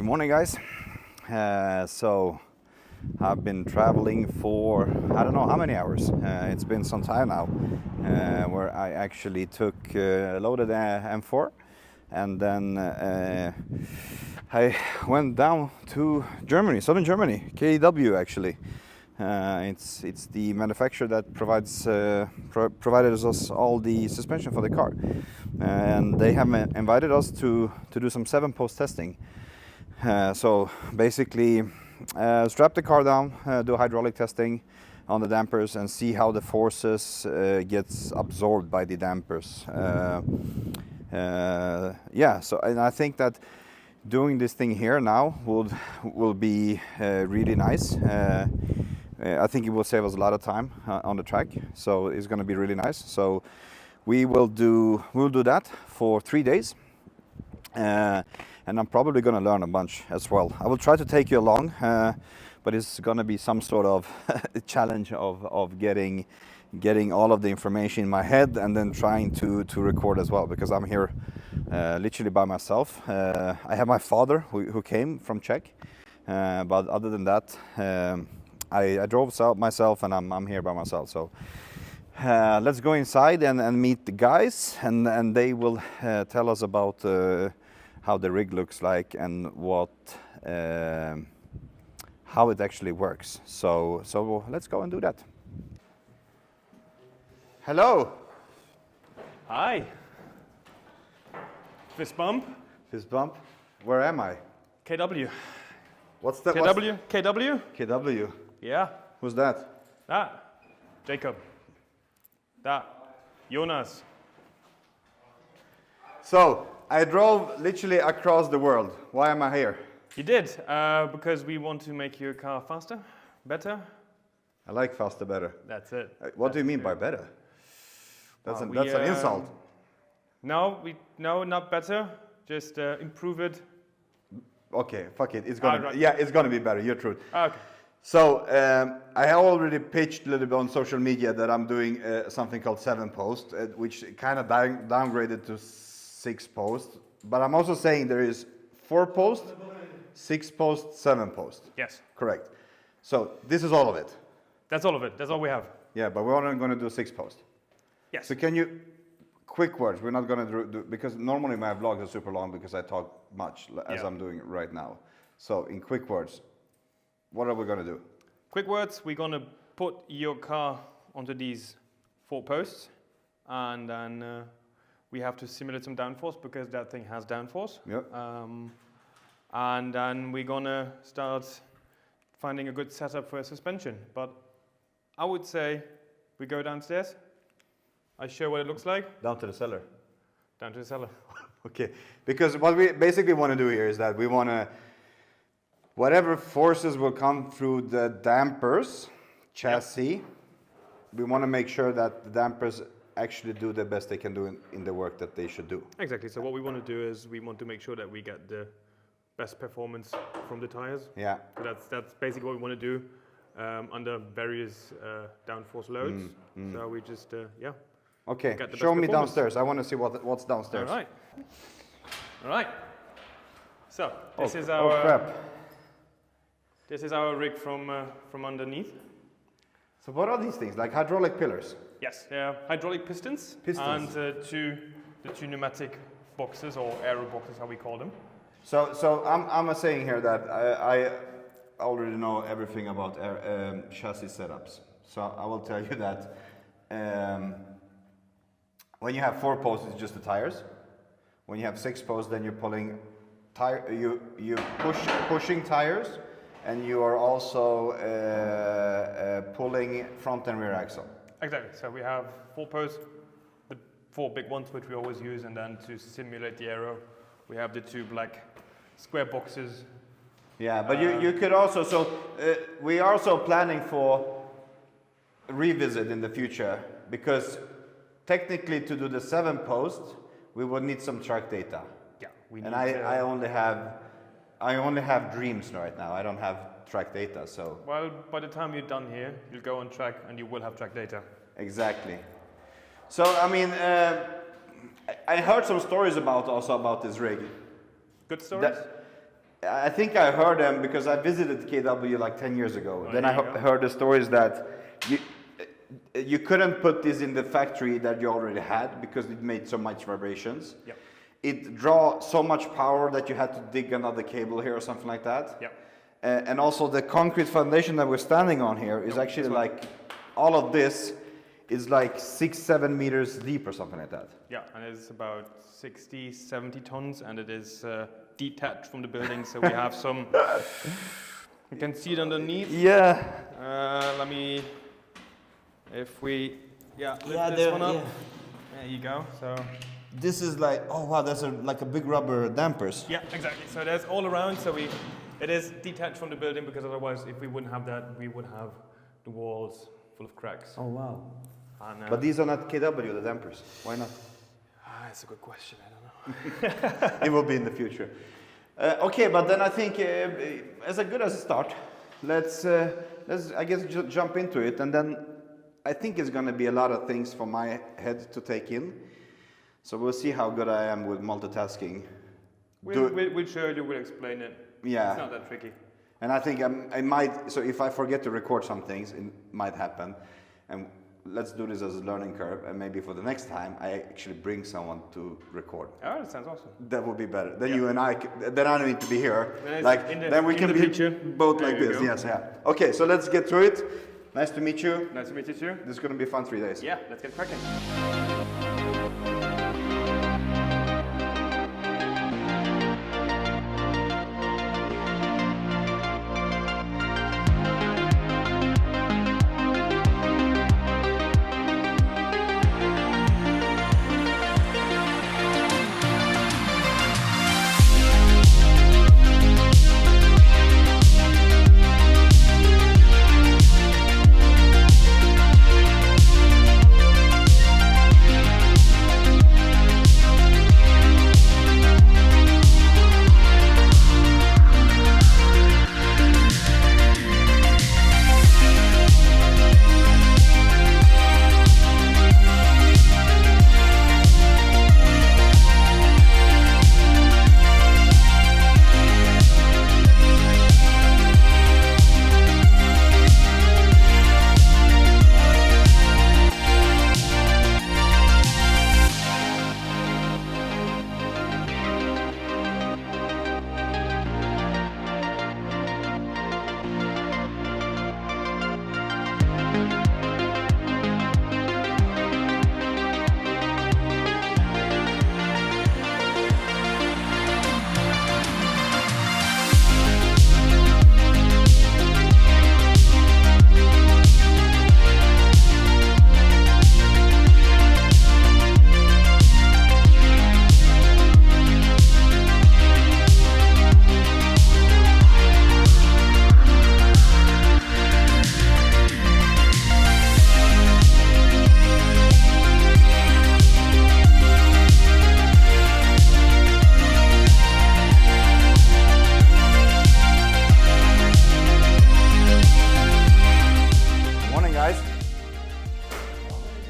Good morning, guys. So I've been traveling for I don't know how many hours. It's been some time now, where I actually took loaded M4, and then I went down to Germany, southern Germany, KW actually. It's the manufacturer that provided us all the suspension for the car, and they have invited us to do some 7-post testing. So basically, strap the car down, do hydraulic testing on the dampers, and see how the forces gets absorbed by the dampers. Yeah. So, and I think that doing this thing here now will be really nice. I think it will save us a lot of time on the track, so it's going to be really nice. So we'll do that for 3 days, and I'm probably going to learn a bunch as well. I will try to take you along, but it's going to be some sort of challenge of getting all of the information in my head and then trying to record as well, because I'm here literally by myself. I have my father who came from Czech, but other than that, I drove myself, and I'm here by myself. So let's go inside and meet the guys, and they will tell us about how the rig looks like and how it actually works. So let's go and do that. Hello. Hi. Fist bump. Fist bump. Where am I? KW. What's that? KW. KW. KW. Yeah. Who's that? That. Jacob. That. Jonas. So I drove literally across the world. Why am I here? You did, because we want to make your car faster, better. I like faster better. That's it. What do you mean by better? That's an insult. No, not better. Just improve it. Okay, fuck it. It's gonna be better. You're true. Okay. So I have already pitched a little bit on social media that I'm doing something called 7-post, which kind of downgraded to 6-post. But I'm also saying there is 4-post, 6-post, 7-post. Yes. Correct. So this is all of it. That's all of it. That's all we have. Yeah, but we're only going to do 6-post. Yes. So can you, quick words, we're not going to do, because normally my vlogs are super long because I talk much, as I'm doing right now. So in quick words, what are we going to do? Quick words, we're going to put your car onto these 4 posts, and then we have to simulate some downforce because that thing has downforce. Yep. And then we're going to start finding a good setup for a suspension. But I would say we go downstairs. I show what it looks like. Down to the cellar. Down to the cellar. Okay, because what we basically want to do here is that we want to, whatever forces will come through the dampers, chassis, we want to make sure that the dampers actually do the best they can do in the work that they should do. Exactly, so what we want to do is we want to make sure that we get the best performance from the tires. Yeah. So that's basically what we want to do under various downforce loads. So we just, Okay, show me downstairs. I want to see what's downstairs. All right. So this is our crap. This is our rig from underneath. So what are these things? Like hydraulic pillars? Yes, they're hydraulic pistons. And the two pneumatic boxes, or aero boxes, how we call them. So I'm saying here that I already know everything about chassis setups. So I will tell you that when you have 4 posts, it's just the tires. When you have 6 posts, then you're pulling pushing tires, and you are also pulling front and rear axle. Exactly. So we have 4 posts, the 4 big ones which we always use, and then to simulate the aero, we have the 2 black square boxes. Yeah, but you could also, we are also planning for a revisit in the future, because technically to do the 7-post, we would need some track data. Yeah, we need. And I only have dreams right now. I don't have track data, so. Well, by the time you're done here, you'll go on track and you will have track data. Exactly. So I mean, I heard some stories about this rig. Good stories? I think I heard them because I visited KW like 10 years ago. Oh, Then there I you go. heard the stories that you couldn't put this in the factory that you already had because it made so much vibrations. Yep. It draw so much power that you had to dig another cable here or something like that. Yep. And also the concrete foundation that we're standing on here is actually like, all of this is like 6-7 meters deep or something like that. Yeah, and it's about 60, 70 tons, and it is detached from the building, so we have some. You can see it underneath. Yeah. Let me, if we, lift Yeah, this one up. yeah. There you go. So. This is like, oh wow, that's like a big rubber dampers. Yeah, exactly. So there's all around. So it is detached from the building because otherwise, if we wouldn't have that, we would have the walls full of cracks. Oh wow. And, But these are not KW, the dampers. Why not? That's a good question. I don't know. It will be in the future. Okay, but then I think as a good as a start, let's I guess jump into it, and then I think it's going to be a lot of things for my head to take in. So we'll see how good I am with multitasking. We'll show you. We'll explain it. Yeah. It's not that tricky. And I think I might. So if I forget to record some things, it might happen. And let's do this as a learning curve, and maybe for the next time I actually bring someone to record. Oh, that sounds awesome. That would be better. Then you and I, then I don't need to be here. Then we can be picture. both There like you this. go. Yes, yeah. Okay, so let's get through it. Nice to meet you. Nice to meet you too. This is going to be fun 3 days. Yeah, let's get cracking.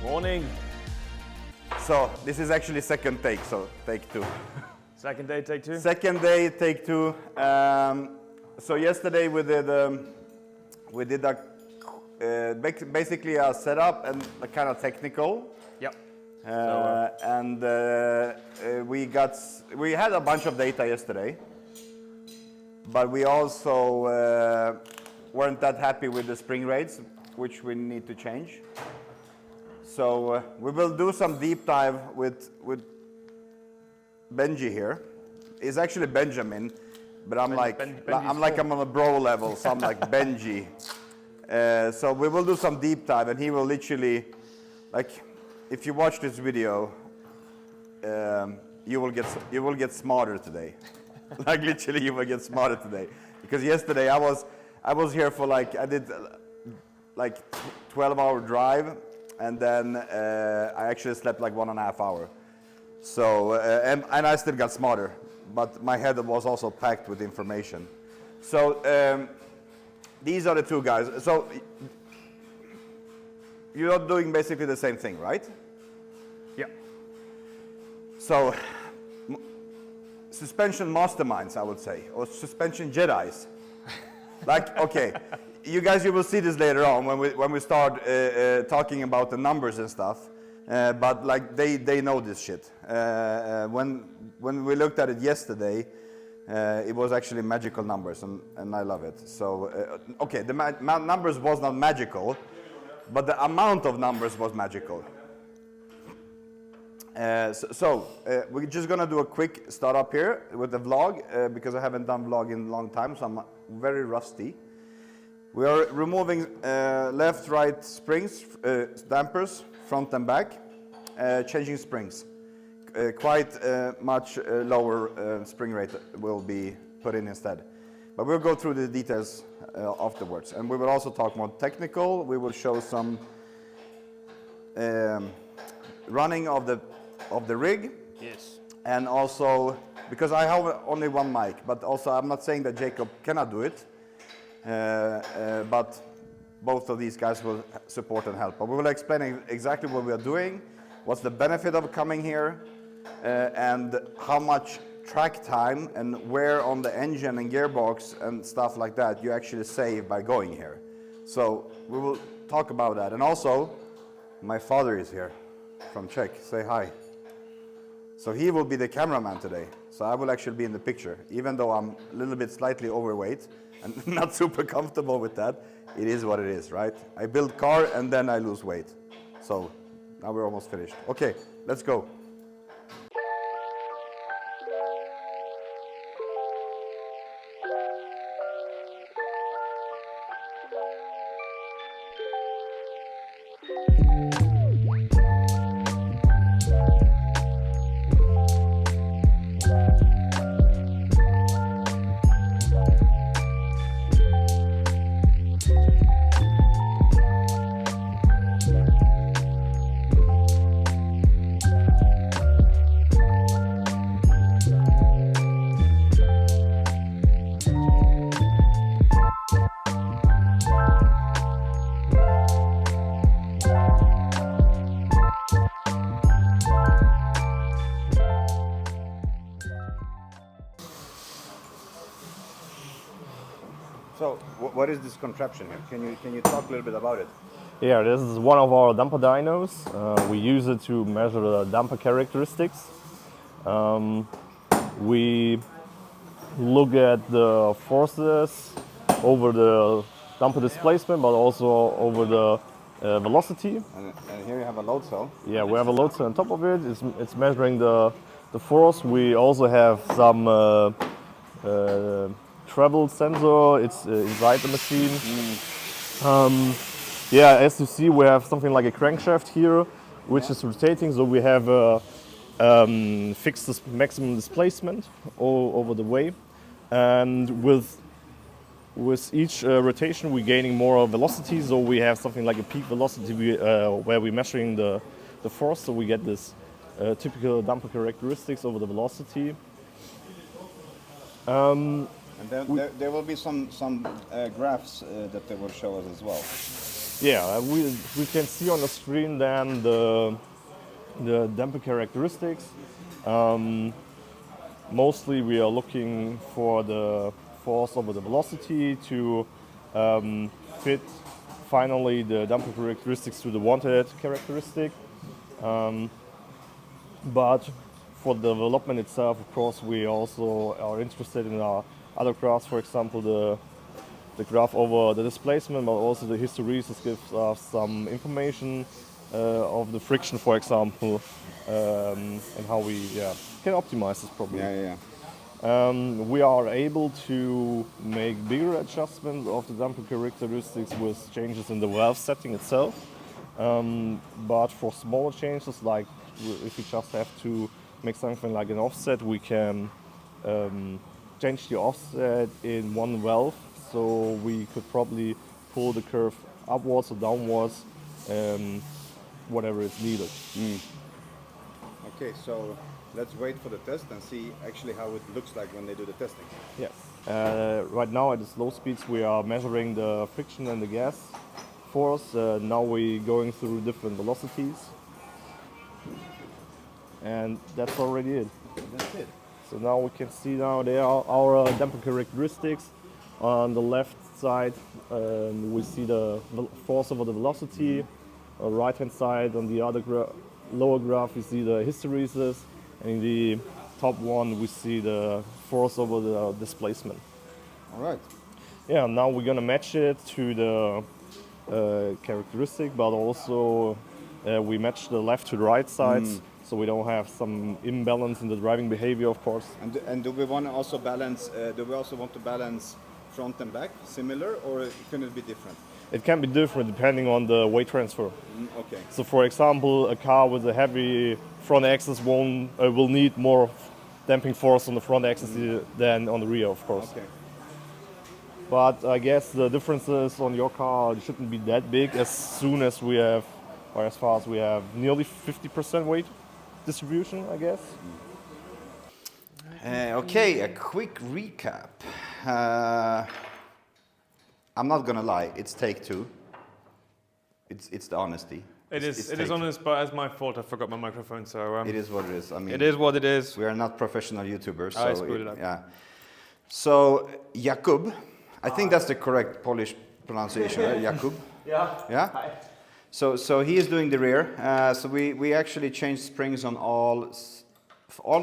Morning. So this is actually second take, so take 2. Second day, take 2. Second day, take 2. So yesterday we did basically a setup and a kind of technical. Yep. We had a bunch of data yesterday, but we also weren't that happy with the spring rates, which we need to change. So we will do some deep dive with Benji here. It's actually Benjamin, but I'm I'm on a bro level, so I'm like Benji. So we will do some deep dive, and he will literally, like, if you watch this video, you will get smarter today. Like literally, you will get smarter today. Because yesterday I was here for I did 12-hour drive, and then I actually slept like 1.5 hours. So and I still got smarter, but my head was also packed with information. So these are the two guys. So you're doing basically the same thing, right? Yeah. So suspension masterminds, I would say, or suspension Jedis. Like, okay, you guys, you will see this later on when we start talking about the numbers and stuff. But like they know this shit. When we looked at it yesterday, it was actually magical numbers, and I love it. So okay, the numbers was not magical, but the amount of numbers was magical. We're just gonna do a quick startup here with the vlog because I haven't done vlog in a long time, so I'm very rusty. We are removing left, right springs, dampers, front and back, changing springs. Quite much lower spring rate will be put in instead. But we'll go through the details afterwards. And we will also talk more technical. We will show some running of the rig. Yes. And also, because I have only one mic, but also I'm not saying that Jacob cannot do it. But both of these guys will support and help. But we will explain exactly what we are doing, what's the benefit of coming here, and how much track time and where on the engine and gearbox and stuff like that you actually save by going here. So we will talk about that. And also, my father is here from Czech. Say hi. So he will be the cameraman today. So I will actually be in the picture, even though I'm a little bit slightly overweight and not super comfortable with that. It is what it is, right? I build car and then I lose weight. So now we're almost finished. Okay, let's go. So, what is this contraption here? Can you talk a little bit about it? Yeah, this is one of our damper dynos. We use it to measure the damper characteristics. We look at the forces over the damper displacement, but also over the velocity. And here you have a load cell. Yeah, we have a load cell on top of it. It's measuring the force. We also have some travel sensor. It's inside the machine. Yeah, as you see, we have something like a crankshaft here, which is rotating. So we have a fixed maximum displacement all over the way, and with each rotation, we're gaining more velocity. So we have something like a peak velocity where we're measuring the force. So we get this typical damper characteristics over the velocity. And there will be some graphs that they will show us as well. Yeah, we can see on the screen then the damper characteristics. Mostly we are looking for the force over the velocity to fit finally the damper characteristics to the wanted characteristic. But for the development itself, of course, we also are interested in our other graphs, for example, the graph over the displacement, but also the hysteresis gives us some information of the friction, for example, and how we can optimize this problem. We are able to make bigger adjustments of the damper characteristics with changes in the valve setting itself. But for smaller changes, like if we just have to make something like an offset, we can change the offset in one valve. So we could probably pull the curve upwards or downwards, whatever is needed. Okay, so let's wait for the test and see actually how it looks like when they do the testing. Yes. Right now at the slow speeds we are measuring the friction and the gas force. Now we're going through different velocities. And that's already it. That's it. So now we can see now there are our damper characteristics. On the left side, we see the force over the velocity. On the right-hand side, on the other lower graph, we see the hysteresis. And in the top one, we see the force over the displacement. All right. Yeah, now we're gonna match it to the characteristic, but also we match the left to the right sides, so we don't have some imbalance in the driving behavior, of course. And do we want to also balance? Do we also want to balance front and back similar, or can it be different? It can be different depending on the weight transfer. Okay. So, for example, a car with a heavy front axis will need more damping force on the front axis than on the rear, of course. Okay. But I guess the differences on your car shouldn't be that big as soon as we have, or as far as we have nearly 50% weight distribution, I guess. Okay, a quick recap. I'm not gonna lie, it's take two. It's the honesty. It It's is honest, but it's my fault. I forgot my microphone, so It is what it is. I mean, it is what it is. we are not professional YouTubers, I so screwed it up. yeah. So Jakub, I think that's the correct Polish pronunciation, right? Jakub. Yeah. Yeah. So he is doing the rear. So we actually changed springs on all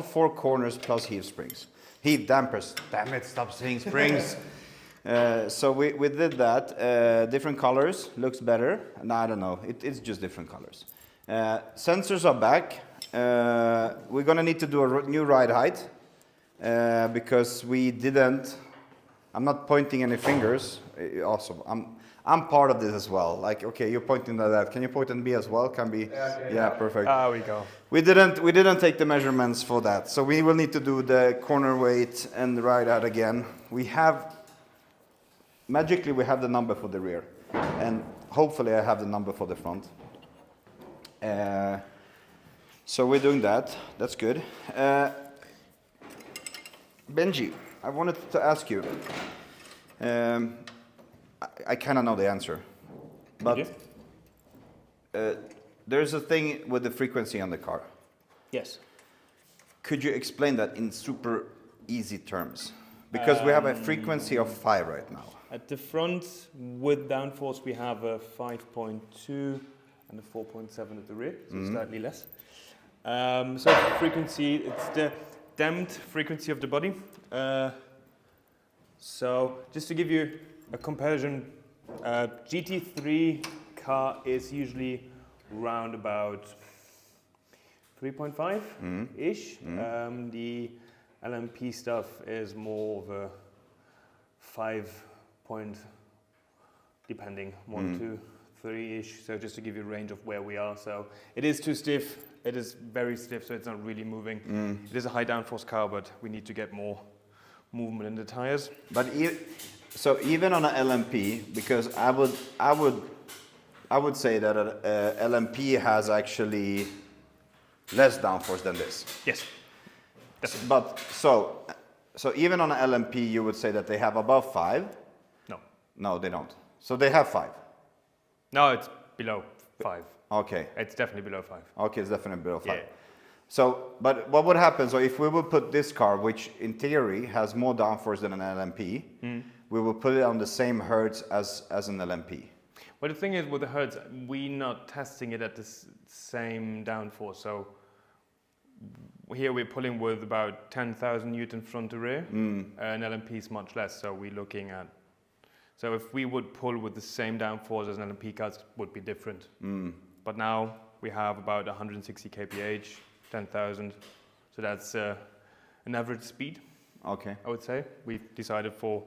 four corners plus heave springs. Heave dampers. Damn it! Stop saying springs. So we did that. Different colors looks better. No, I don't know. It's just different colors. Sensors are back. We're gonna need to do a new ride height because we didn't. I'm not pointing any fingers. Awesome. I'm part of this as well. Like, okay, you're pointing at that. Can you point at me as well? Can be. Yeah, perfect. There we go. We didn't take the measurements for that, so we will need to do the corner weight and ride out again. Magically we have the number for the rear, and hopefully I have the number for the front. So we're doing that. That's good. Benji, I wanted to ask you. I kind of know the answer, but there's a thing with the frequency on the car. Yes. Could you explain that in super easy terms? Because we have a frequency of 5 right now. At the front, with downforce, we have a 5.2 and a 4.7 at the rear, so slightly less. So frequency, it's the damped frequency of the body. So just to give you a comparison, GT3 car is usually round about 3.5-ish. The LMP stuff is more of a 5 point, depending, 1, 2, 3-ish. So just to give you a range of where we are. So it is too stiff. It is very stiff, so it's not really moving. It is a high downforce car, but we need to get more movement in the tires. But so even on an LMP, because I would say that an LMP has actually less downforce than this. Yes. But so even on an LMP, you would say that they have above 5. No. No, they don't. So they have 5. No, it's below 5. Okay. It's definitely below 5. Okay, it's definitely below 5. Yeah. So, but what would happen? So if we would put this car, which in theory has more downforce than an LMP, we will put it on the same hertz as an LMP. Well, the thing is with the hertz, we're not testing it at the same downforce. So here we're pulling with about 10,000 Newton front to rear. An LMP is much less. So we're looking at. So if we would pull with the same downforce as an LMP car, it would be different. But now we have about 160 kph, 10,000. So that's an average speed. Okay. I would say we've decided for.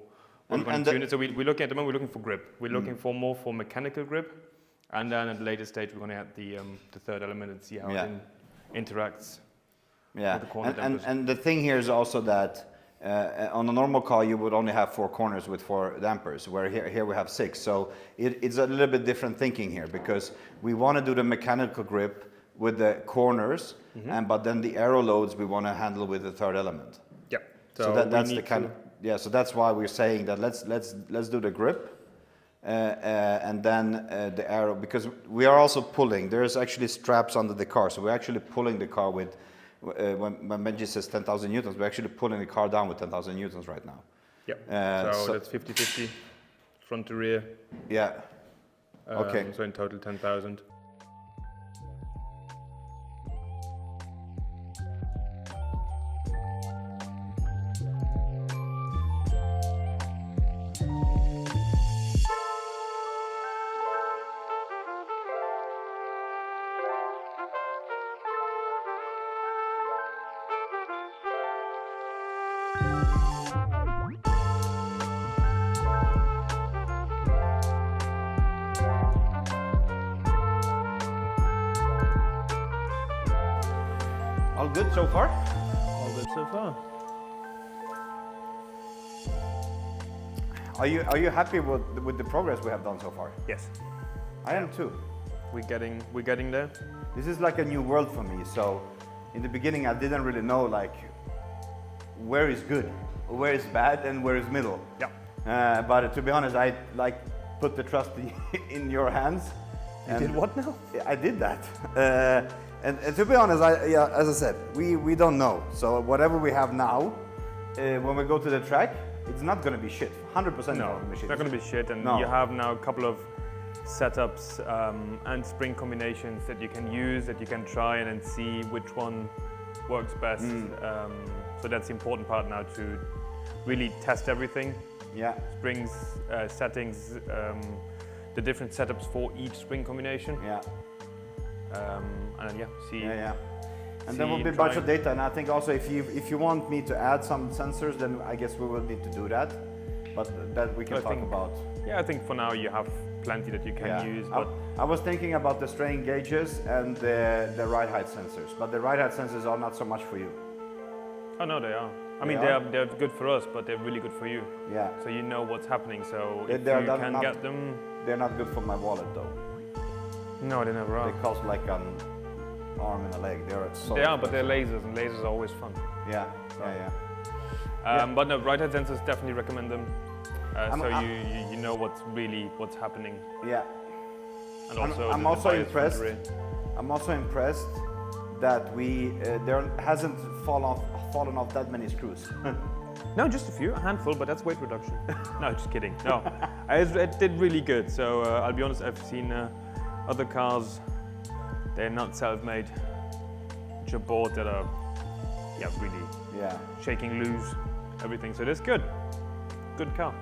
And So we're looking at the moment. We're looking for grip. We're looking for more for mechanical grip, and then at a later stage we're going to add the third element and see how it interacts. Yeah, with the corner dampers. and the thing here is also that on a normal car you would only have 4 corners with 4 dampers, where here we have 6. So it's a little bit different thinking here, because we want to do the mechanical grip with the corners, but then the aero loads we want to handle with the third element. Yeah. So that's the kind of. Yeah, so that's why we're saying that let's do the grip, and then the aero, because we are also pulling. There's actually straps under the car, so we're actually pulling the car with when Benji says 10,000 newtons, we're actually pulling the car down with 10,000 newtons right now. Yeah. So that's 50-50, front to rear. Yeah. Okay. So in total 10,000. All good so far? All good so far. Are you happy with the progress we have done so far? Yes. I am too. We're getting there. This is like a new world for me. So in the beginning, I didn't really know like where is good, where is bad, and where is middle. Yeah. But to be honest, I like put the trust in your hands. You did what now? I did that. And to be honest, as I said, we don't know. So whatever we have now, when we go to the track, it's not going to be shit. 100% No, not going to be shit. it's not going to be shit. And No. you have now a couple of setups and spring combinations that you can use, that you can try and then see which one works best. So that's the important part now, to really test everything. Yeah. Springs, settings, the different setups for each spring combination. Yeah. And then, see. Yeah. And then will be a bunch of data. And I think also if you want me to add some sensors, then I guess we will need to do that. But that we can talk about. Yeah, I think for now you have plenty that you can use. But I was thinking about the strain gauges and the ride height sensors, but the ride height sensors are not so much for you. oh no, they are. I mean, are? they're good for us, but they're really good for you. Yeah. So you know what's happening. So They- if they're you not- can not- get them. They're not good for my wallet though. No, they never are. They cost like an arm and a leg. They are, but they're lasers, and lasers are always fun. Yeah. But no, right head sensors, definitely recommend them. I'm- So you know what's happening. Yeah. And also I'm the also bias impressed. filtering. I'm also impressed that there hasn't fallen off that many screws. No, just a few, a handful, but that's weight reduction. No, just kidding. No, it did really good. So I'll be honest, I've seen other cars, they're not self-made, which are bought that are, really Yeah. shaking loose, everything. So that's good. Good car.